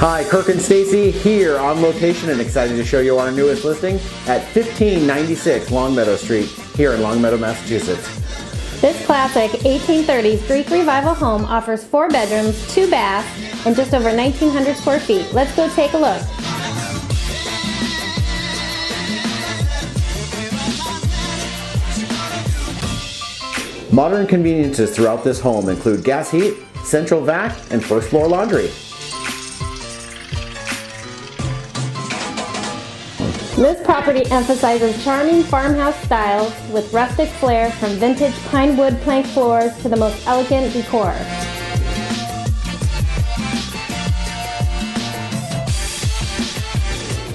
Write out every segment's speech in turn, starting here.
Hi, Kirk and Stacy here on location and excited to show you our newest listing at 1596 Longmeadow Street here in Longmeadow, Massachusetts. This classic 1830s Greek Revival home offers 4 bedrooms, 2 baths, and just over 1,900 square feet. Let's go take a look. Modern conveniences throughout this home include gas heat, central vac, and first floor laundry. This property emphasizes charming farmhouse styles with rustic flair from vintage pine wood plank floors to the most elegant decor.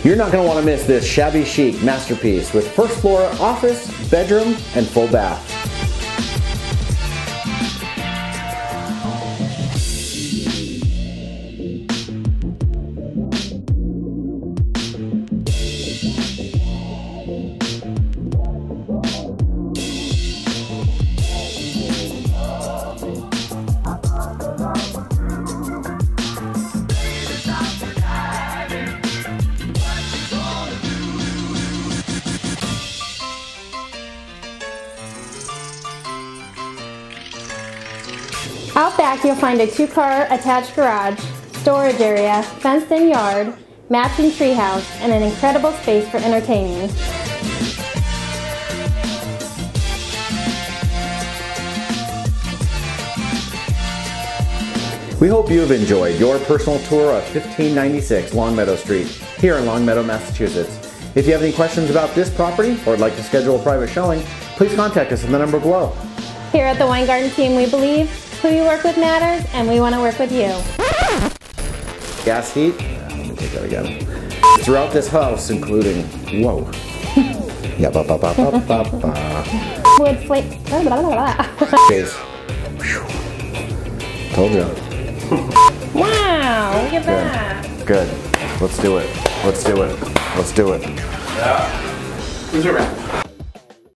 You're not going to want to miss this shabby chic masterpiece with first floor office, bedroom, and full bath. Out back you'll find a 2-car attached garage, storage area, fenced-in yard, matching treehouse, and an incredible space for entertaining. We hope you have enjoyed your personal tour of 1596 Longmeadow Street here in Longmeadow, Massachusetts. If you have any questions about this property or would like to schedule a private showing, please contact us on the number below. Here at the Wine Garden team, we believe who you work with matters, and we want to work with you. Gas heat, let me take that again. Throughout this house, including, whoa. Yeah, ba ba ba ba ba ba. Wood flake. Jeez. Told you. Wow, look at that. Good. Let's do it. Let's do it. Let's do it. Yeah. Who's around?